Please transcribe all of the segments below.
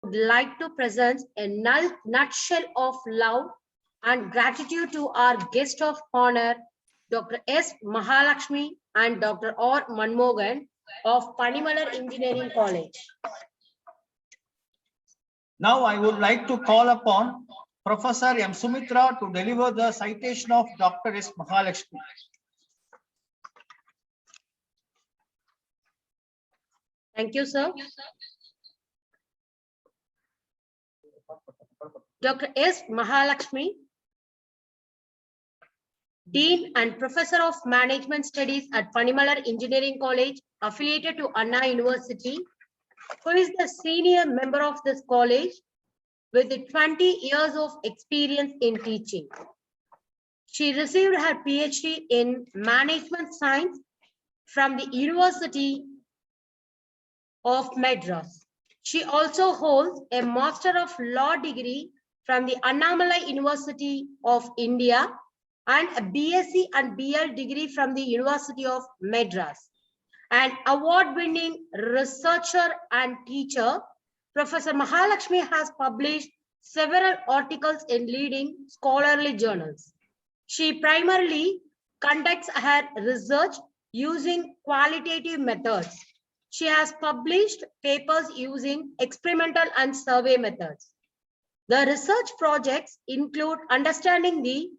would like to present a nutshell of love and gratitude to our guest of honor, Dr. S. Mahalakshmi and Dr. R. Manmohan of Panimalar Engineering College. Now I would like to call upon Professor M. Sumitra to deliver the citation of Dr. S. Mahalakshmi. Thank you, sir. Dr. S. Mahalakshmi, Dean and Professor of Management Studies at Panimalar Engineering College, affiliated to Anna University, who is the senior member of this college with 20 years of experience in teaching. She received her PhD in Management Science from the University of Madras. She also holds a Master of Law degree from the Annamalai University of India and a BSc and BL degree from the University of Madras. An award-winning researcher and teacher, Professor Mahalakshmi has published several articles in leading scholarly journals. She primarily conducts her research using qualitative methods. She has published papers using experimental and survey methods. The research projects include understanding the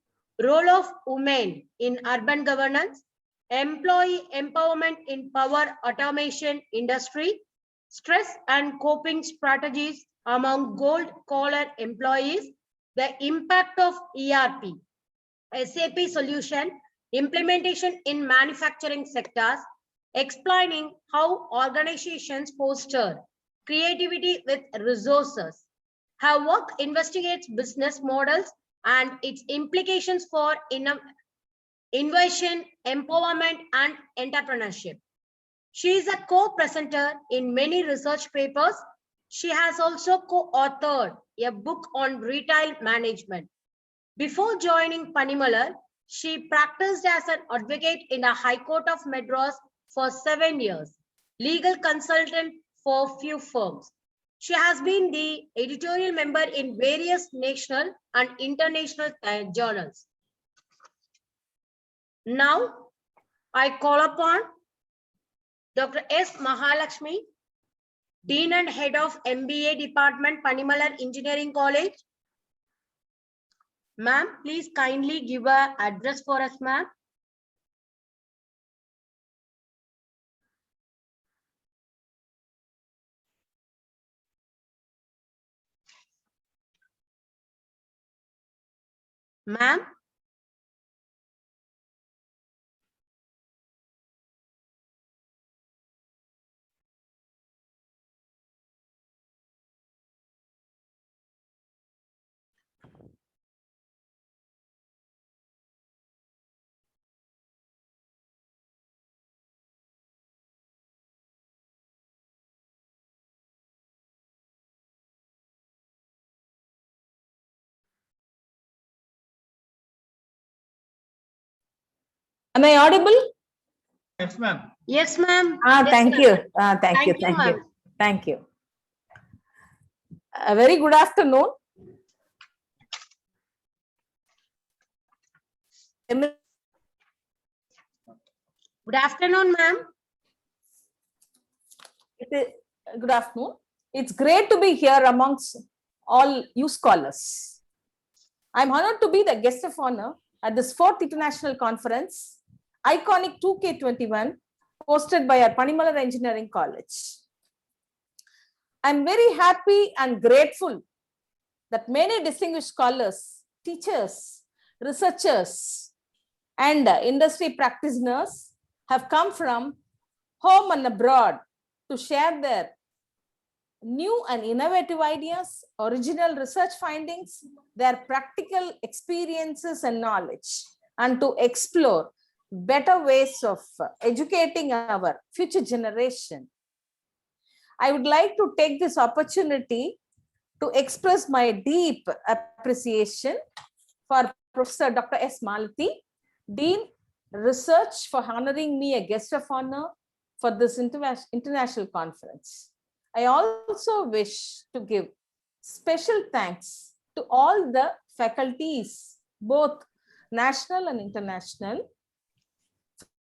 role of women in urban governance, employee empowerment in power automation industry, stress and coping strategies among gold-collar employees, the impact of ERP, SAP solution implementation in manufacturing sectors, explaining how organizations foster creativity with resources. Her work investigates business models and its implications for innovation, empowerment, and entrepreneurship. She is a co-presenter in many research papers. She has also co-authored a book on retail management. Before joining Panimalar, she practiced as an advocate in the High Court of Madras for 7 years, legal consultant for few firms. She has been the editorial member in various national and international journals. Now, I call upon Dr. S. Mahalakshmi, Dean and Head of MBA Department, Panimalar Engineering College. Ma'am, please kindly give an address for us, ma'am. Ma'am. Am I audible? Yes, ma'am. Yes, ma'am. Thank you. Thank you. A very good afternoon. Good afternoon, ma'am. Good afternoon. It's great to be here amongst all you scholars. I'm honored to be the guest of honor at this 4th International Conference, Iconic 2K21, hosted by our Panimalar Engineering College. I'm very happy and grateful that many distinguished scholars, teachers, researchers, and industry practitioners have come from home and abroad to share their new and innovative ideas, original research findings, their practical experiences and knowledge, and to explore better ways of educating our future generation. I would like to take this opportunity to express my deep appreciation for Professor Dr. S. Malati, Dean Research, for honoring me a guest of honor, for this international conference. I also wish to give special thanks to all the faculties, both national and international,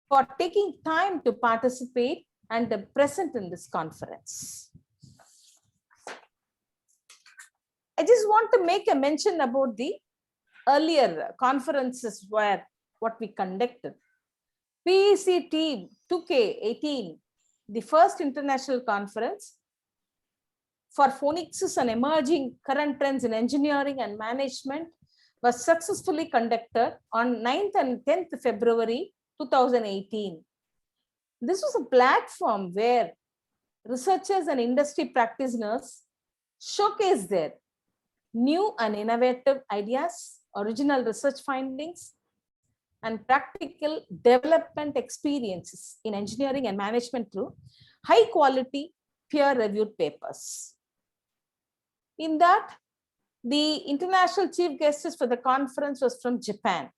for taking time to participate and present in this conference. I just want to make a mention about the earlier conferences where what we conducted. PEC team 2K18, the first international conference for phonics and emerging current trends in engineering and management, was successfully conducted on 9th and 10th February 2018. This was a platform where researchers and industry practitioners showcased their new and innovative ideas, original research findings, and practical development experiences in engineering and management through high quality peer-reviewed papers. In that, the international chief guests for the conference was from Japan.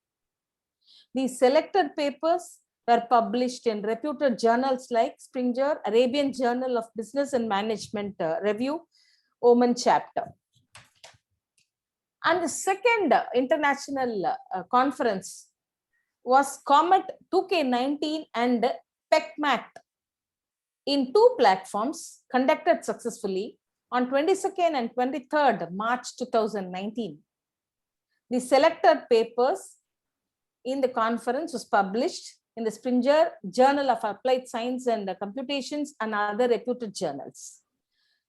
These selected papers were published in reputed journals like Springer, Arabian Journal of Business and Management Review, Oman chapter. And the second international conference was Comet 2K19 and PECMAT in 2 platforms conducted successfully on 22nd and 23rd March 2019. The selected papers in the conference was published in the Springer Journal of Applied Science and Computations and other reputed journals.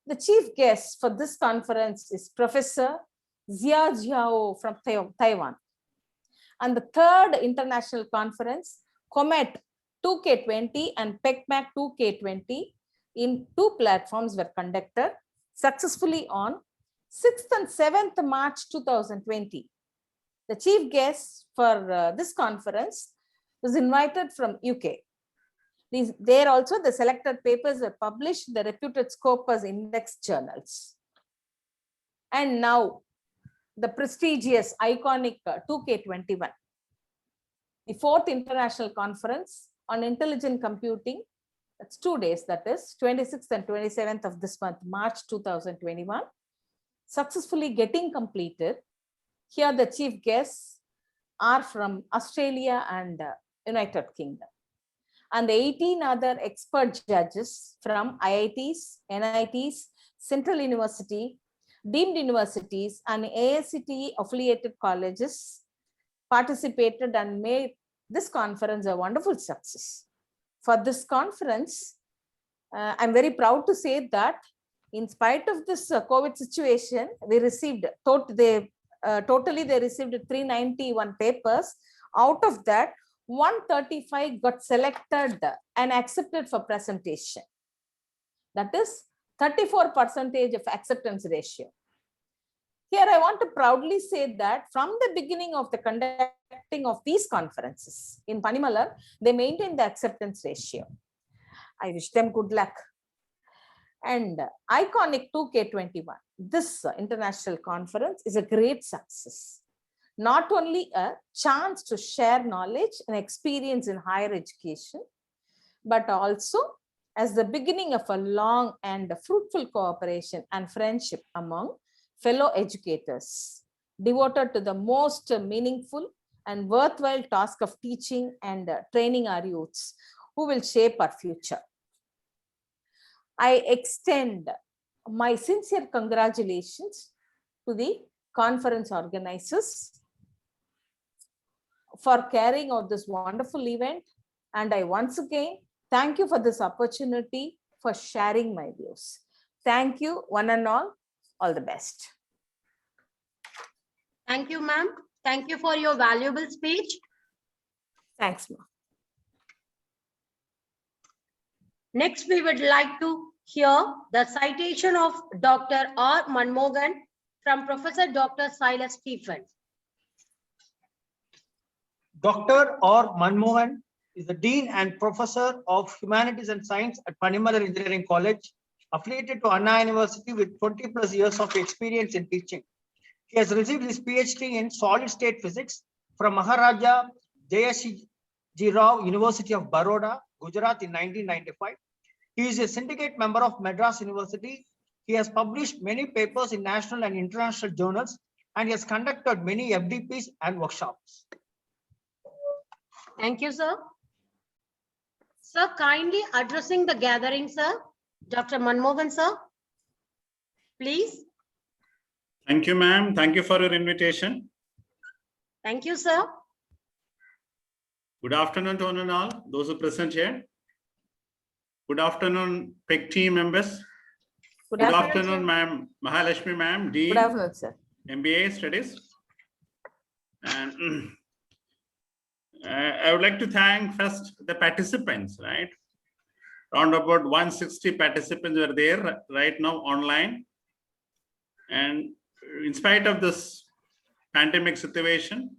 The chief guest for this conference is Professor Zia Jiao from Taiwan. And the third international conference, Comet 2K20 and PECMAT 2K20 in 2 platforms were conducted successfully on 6th and 7th March 2020. The chief guest for this conference was invited from UK. There also the selected papers were published in the reputed Scopus Index journals. And now the prestigious, iconic 2K21, the 4th International Conference on Intelligent Computing. That's 2 days, that is 26th and 27th of this month, March 2021, successfully getting completed. Here the chief guests are from Australia and United Kingdom. And the 18 other expert judges from IITs, NITs, Central University, deemed universities and AICTE affiliated colleges participated and made this conference a wonderful success. For this conference, I'm very proud to say that in spite of this COVID situation, we received, totally they received 391 papers. Out of that, 135 got selected and accepted for presentation. That is 34% of acceptance ratio. Here I want to proudly say that from the beginning of the conducting of these conferences in Panimalar, they maintained the acceptance ratio. I wish them good luck. And iconic 2K21, this international conference is a great success. Not only a chance to share knowledge and experience in higher education, but also as the beginning of a long and fruitful cooperation and friendship among fellow educators devoted to the most meaningful and worthwhile task of teaching and training our youths who will shape our future. I extend my sincere congratulations to the conference organizers for carrying out this wonderful event. And I once again thank you for this opportunity for sharing my views. Thank you, one and all the best. Thank you, ma'am. Thank you for your valuable speech. Thanks, ma'am. Next, we would like to hear the citation of Dr. R. Manmohan from Professor Dr. Silas Stephen. Dr. R. Manmohan is the Dean and Professor of Humanities and Science at Panimalar Engineering College, affiliated to Anna University with 20+ years of experience in teaching. He has received his PhD in solid state physics from Maharaja G. Rao, University of Baroda, Gujarat in 1995. He is a syndicate member of Madras University. He has published many papers in national and international journals and he has conducted many FDPs and workshops. Thank you, sir. Sir, kindly addressing the gathering, sir. Dr. Manmohan, sir. Please. Thank you, ma'am. Thank you for your invitation. Thank you, sir. Good afternoon to one and all, those who are present here. Good afternoon, PEC team members. Good Good afternoon. afternoon, ma'am, Mahalakshmi ma'am, Dean, Good afternoon, sir. MBA Studies. And I would like to thank first the participants, right? Around about 160 participants were there right now online. And in spite of this pandemic situation,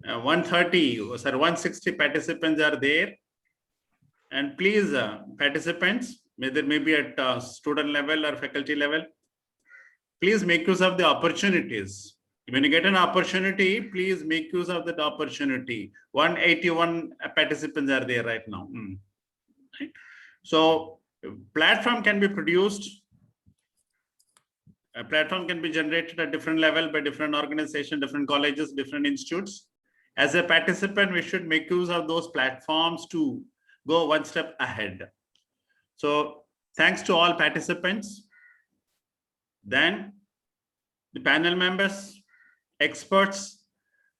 160 participants are there. And please, participants, whether maybe at student level or faculty level, please make use of the opportunities. When you get an opportunity, please make use of that opportunity. 181 participants are there right now. Right? So platform can be produced. A platform can be generated at different level by different organizations, different colleges, different institutes. As a participant, we should make use of those platforms to go one step ahead. So thanks to all participants. Then the panel members, experts,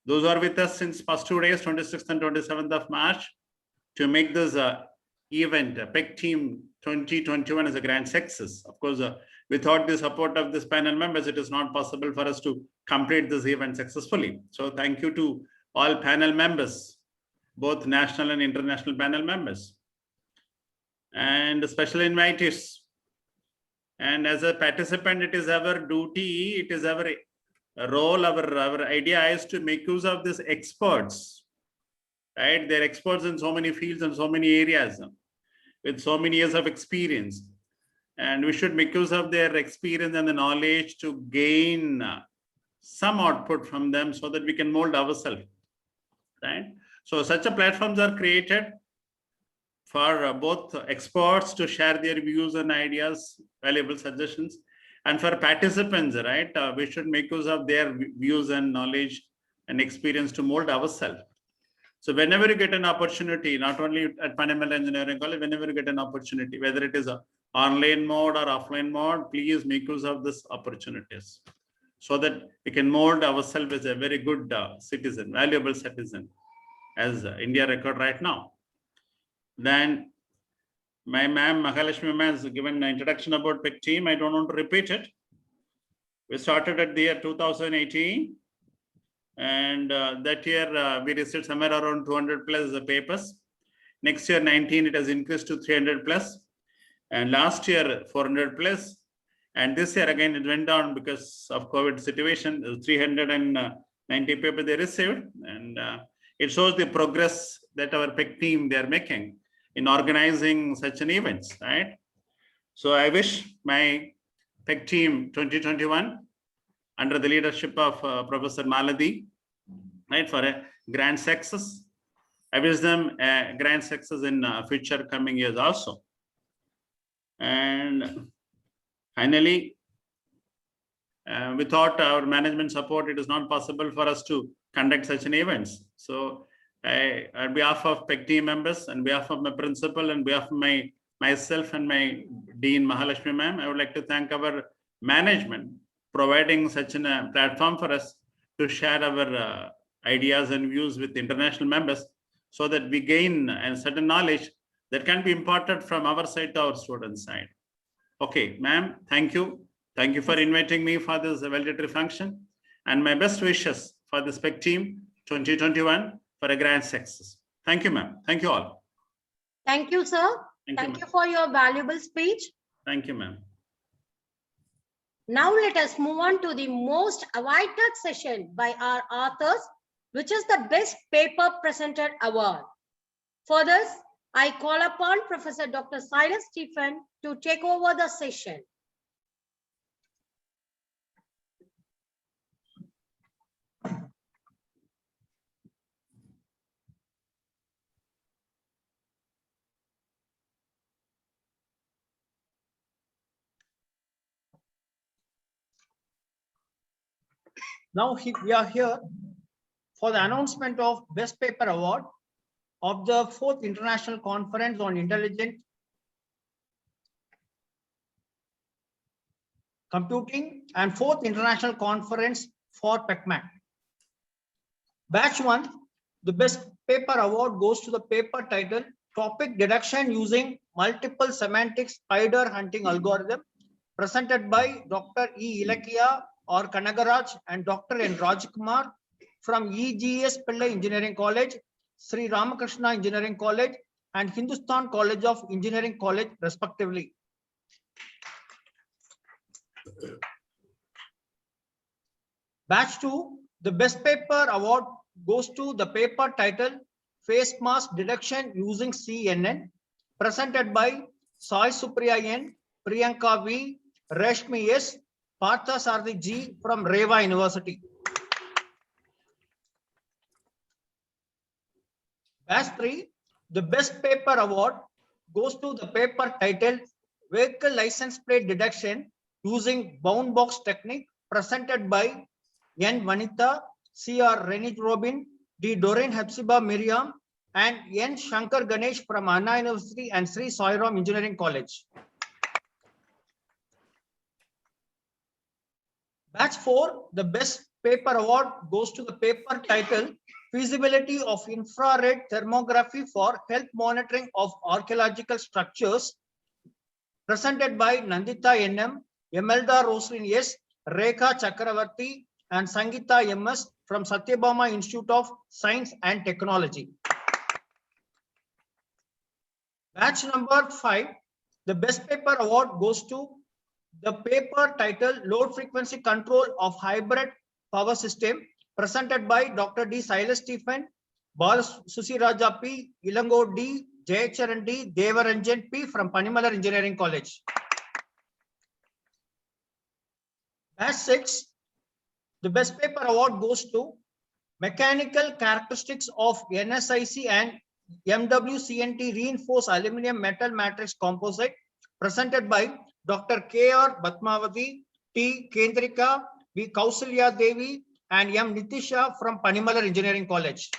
those who are with us since past 2 days, 26th and 27th of March, to make this event, PEC Team 2021 as a grand success. Of course, without the support of this panel members, it is not possible for us to complete this event successfully. So thank you to all panel members, both national and international panel members, and special invitees. And as a participant, it is our duty, it is our role, our idea is to make use of these experts, right? They're experts in so many fields and so many areas with so many years of experience. And we should make use of their experience and the knowledge to gain some output from them so that we can mold ourselves, right? So such a platforms are created for both experts to share their views and ideas, valuable suggestions, and for participants, right? We should make use of their views and knowledge and experience to mold ourselves. So whenever you get an opportunity, not only at Panimala Engineering College, whenever you get an opportunity, whether it is a online mode or offline mode, please make use of these opportunities so that we can mold ourselves as a very good citizen, valuable citizen, as India record right now. Then my ma'am, Mahalakshmi ma'am, has given an introduction about PEC team. I don't want to repeat it. We started at the year 2018. And that year we received somewhere around 200 plus papers. Next year, 19, it has increased to 300 plus. And last year, 400 plus. And this year, again, it went down because of COVID situation, 390 papers they received. And it shows the progress that our PEC team, they are making in organizing such an events, right? So I wish my PEC team 2021, under the leadership of Professor Maladi, right, for a grand success. I wish them a grand success in future coming years also. And finally, without our management support, it is not possible for us to conduct such an events. So on behalf of PEC team members, on behalf of my principal, and behalf of myself and my Dean Mahalakshmi ma'am, I would like to thank our management providing such a platform for us to share our ideas and views with international members so that we gain a certain knowledge that can be imparted from our side to our student side. Okay, ma'am, thank you. Thank you for inviting me for this valedictory function, and my best wishes for the PEC team 2021 for a grand success. Thank you, ma'am. Thank you all. Thank you, sir. Thank you for your valuable speech. Thank you, ma'am. Now let us move on to the most awaited session by our authors, which is the Best Paper Presented Award. For this, I call upon Professor Dr. Silas Stephen to take over the session. Now we are here for the announcement of Best Paper Award of the 4th International Conference on Intelligent Computing and 4th International Conference for PECMAC. Batch 1, the Best Paper Award goes to the paper titled Topic Deduction Using Multiple Semantic Spider Hunting Algorithm, presented by Dr. E. Ilakia or Kanagaraj and Dr. N. Rajkumar from EGS Pillai Engineering College, Sri Ramakrishna Engineering College, and Hindustan College of Engineering College, respectively. Batch 2, the Best Paper Award goes to the paper titled Face Mask Detection Using CNN, presented by Sai Supriya N, Priyanka V, Rashmi S, Partha Sarthi G from Reva University. Batch 3, the Best Paper Award goes to the paper titled Vehicle License Plate Detection Using Bound Box Technique, presented by N. Vanitha, C.R. Renit Robin, D. Doreen Hepzibah Miriam, and N. Shankar Ganesh from Anna University and Sri Sai Ram Engineering College. Batch 4, the Best Paper Award goes to the paper titled Feasibility of Infrared Thermography for Health Monitoring of Archaeological Structures, presented by Nandita N.M., Emelda Roslin S., Rekha Chakravarti, and Sangeeta M.S. from Satyabama Institute of Science and Technology. Batch number 5, the Best Paper Award goes to the paper titled Load Frequency Control of Hybrid Power System, presented by Dr. D. Silas Stephen, Bal Susiraja P, Ilango D, Jayacharan D, Devaranjan P from Panimalar Engineering College. Batch 6, the Best Paper Award goes to Mechanical Characteristics of NSIC and MWCNT Reinforced Aluminum Metal Matrix Composite, presented by Dr. K.R. Batmavati, T. Kendrika, V. Kausalya Devi, and M. Nitisha from Panimalar Engineering College.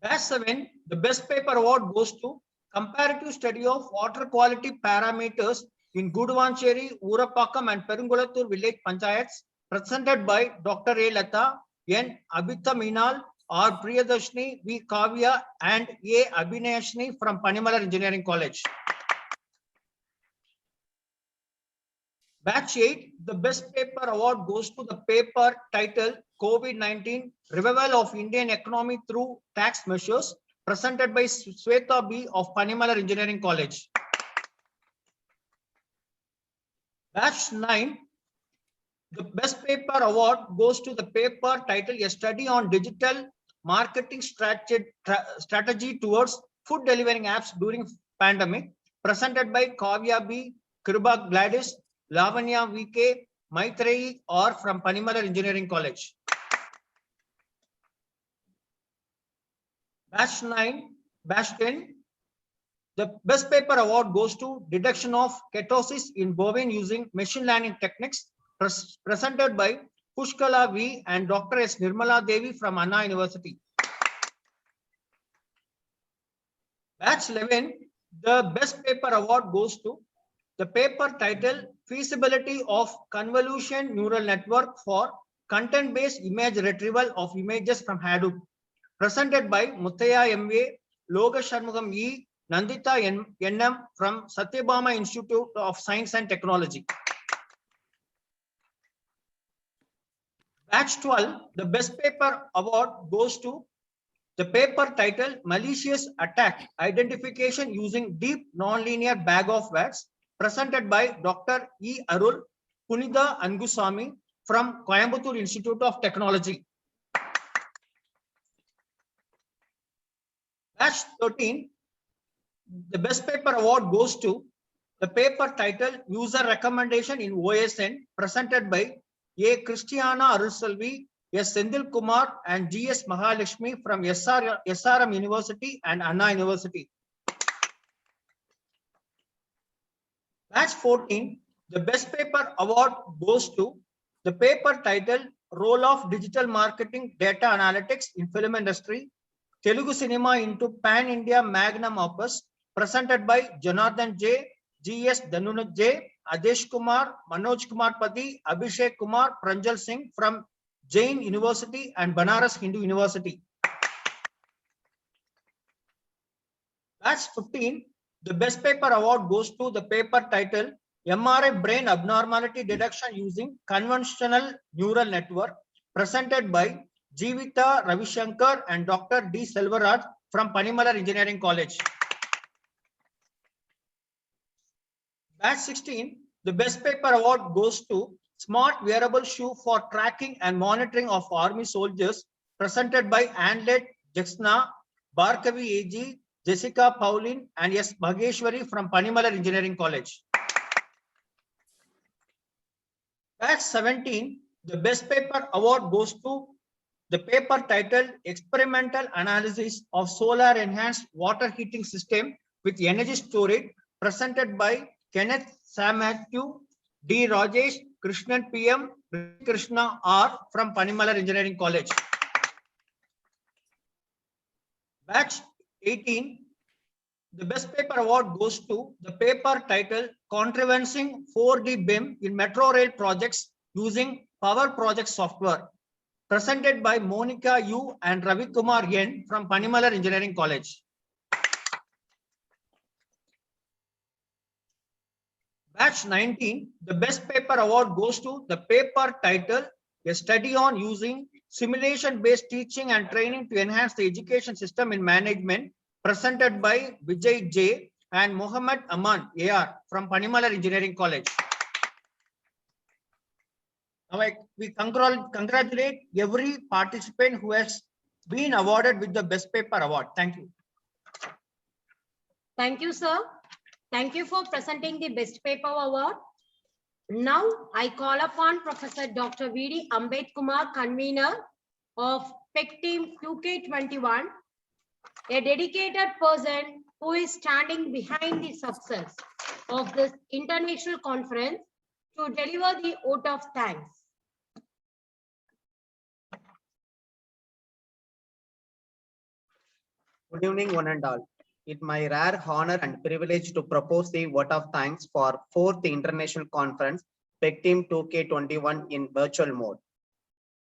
Batch 7, the Best Paper Award goes to Comparative Study of Water Quality Parameters in Guduvancheri, Urapakam and Perungulathur Village Panchayats, presented by Dr. A. Lata, N. Abhita Meenal, R. Priyadarshini, V. Kavya, and A. Abhinayashni from Panimalar Engineering College. Batch 8, the Best Paper Award goes to the paper titled COVID-19 Revival of Indian Economy Through Tax Measures, presented by Sweta B of Panimalar Engineering College. Batch 9, the Best Paper Award goes to the paper titled A Study on Digital Marketing Strategy Towards Food Delivering Apps During Pandemic, presented by Kavya B, Kriba Gladys, Lavanya VK, Maitreyi or from Panimalar Engineering College. Batch 9, Batch 10, the Best Paper Award goes to Detection of Ketosis in Bovine using Machine Learning Techniques, presented by Pushkala V and Dr. S. Nirmala Devi from Anna University. Batch 11, the Best Paper Award goes to the paper titled Feasibility of Convolution Neural Network for Content-Based Image Retrieval of Images from Hadoop, presented by Muthaya M.A., Loga Sharmugam E., Nandita N.M. from Satyabama Institute of Science and Technology. Batch 12, the Best Paper Award goes to the paper titled Malicious Attack Identification Using Deep Nonlinear Bag of Words, presented by Dr. E. Arul Punitha Angusami from Coimbatore Institute of Technology. Batch 13, the Best Paper Award goes to the paper titled User Recommendation in OSN, presented by A. Christiana Arusalvi, S. Sendil Kumar, and G. S. Mahalakshmi from SRM University and Anna University. Batch 14, The best paper award goes to the paper titled Role of Digital Marketing Data Analytics in Film Industry, Telugu Cinema into Pan-India Magnum Opus, presented by Jonathan J, G.S. Dhanuj J, Adesh Kumar, Manoj Kumar Pati, Abhishek Kumar, Pranjal Singh from Jain University and Banaras Hindu University. Batch 15, the best paper award goes to the paper titled MRI Brain Abnormality Detection Using Convolutional Neural Network, presented by Jeevitha Ravishankar and Dr. D. Selvaraj from Panimalar Engineering College. Batch 16, the best paper award goes to Smart Wearable Shoe for Tracking and Monitoring of Army Soldiers, presented by Anlet Jaxna, Barkavi AG, Jessica Pauline, and S. Bhageshwari from Panimalar Engineering College. Batch 17, the best paper award goes to the paper titled Experimental Analysis of Solar Enhanced Water Heating System with Energy Storage, presented by Kenneth Samatthew, D. Rajesh, Krishnan PM, Krishna R from Panimalar Engineering College. Batch 18, the best paper award goes to the paper titled Contravening 4D BIM in Metro Rail Projects Using Power Project Software, presented by Monica U and Ravi Kumar N from Panimalar Engineering College. Batch 19, the best paper award goes to the paper titled A Study on Using Simulation-Based Teaching and Training to Enhance the Education System in Management, presented by Vijay J and Mohammed Aman AR from Panimalar Engineering College. Now, we congratulate every participant who has been awarded with the best paper award. Thank you. Thank you, sir. Thank you for presenting the best paper award. Now I call upon Professor Dr. V.D. Ambed Kumar, convener of PEC Team 2K21, a dedicated person who is standing behind the success of this international conference, to deliver the vote of thanks. Good evening, one and all. It's my rare honor and privilege to propose the vote of thanks for 4th International Conference, PEC Team 2K21 in virtual mode.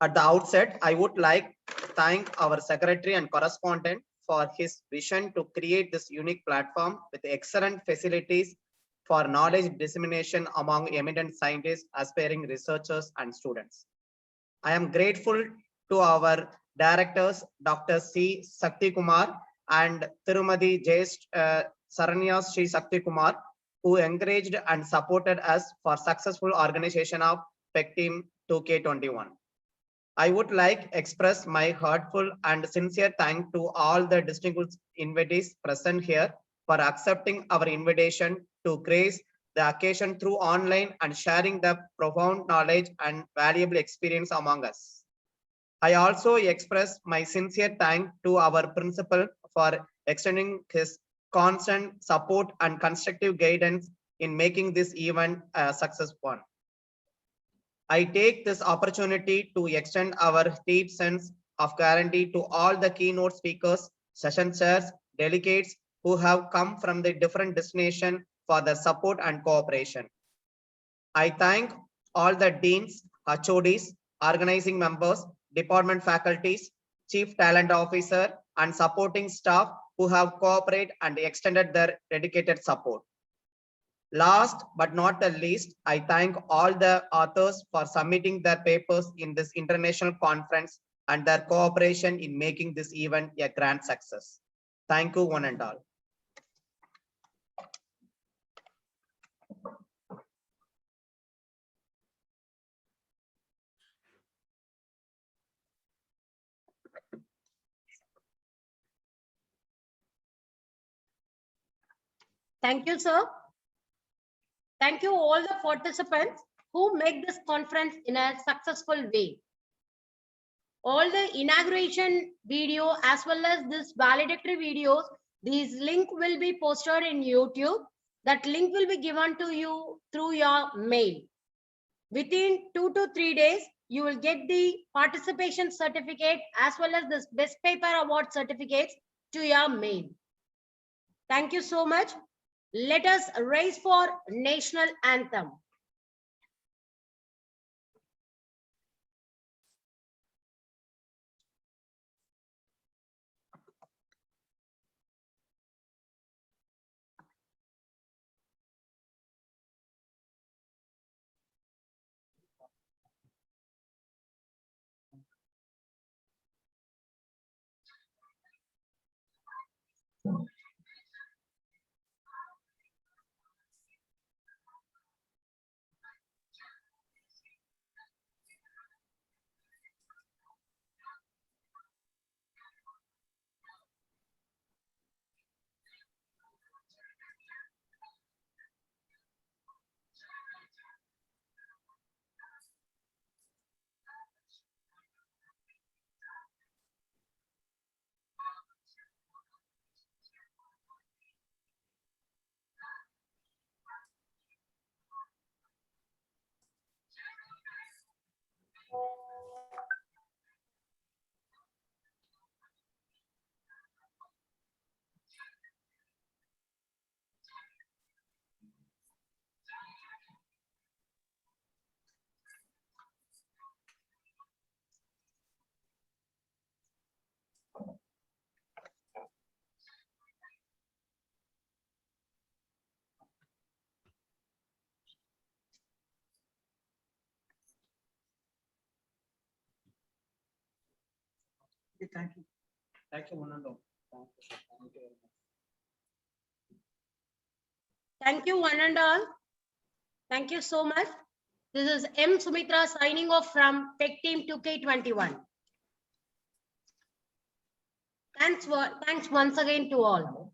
At the outset, I would like to thank our secretary and correspondent for his vision to create this unique platform with excellent facilities for knowledge dissemination among eminent scientists, aspiring researchers, and students. I am grateful to our directors, Dr. C. Sakti Kumar and Tirumadi J. Saranya Sri Sakti Kumar, who encouraged and supported us for successful organization of PEC Team 2K21. I would like to express my heartful and sincere thanks to all the distinguished invitees present here for accepting our invitation to grace the occasion through online and sharing the profound knowledge and valuable experience among us. I also express my sincere thanks to our principal for extending his constant support and constructive guidance in making this event a successful one. I take this opportunity to extend our deep sense of gratitude to all the keynote speakers, session chairs, delegates who have come from the different destinations for their support and cooperation. I thank all the deans, HODs, organizing members, department faculties, chief talent officer, and supporting staff who have cooperated and extended their dedicated support. Last but not the least, I thank all the authors for submitting their papers in this international conference and their cooperation in making this event a grand success. Thank you, one and all. Thank you, sir. Thank you all the participants who make this conference in a successful way. All the inauguration video as well as this valedictory videos, these link will be posted in YouTube. That link will be given to you through your mail. Within 2 to 3 days, you will get the participation certificate as well as this best paper award certificates to your mail. Thank you so much. Let us raise for national anthem. Thank you. Thank you, one and all. Thank you, sir. Thank you very much. Thank you, one and all. Thank you so much. This is M. Sumitra signing off from Tech Team 2K21. Thanks once again to all.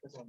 Yes, sir.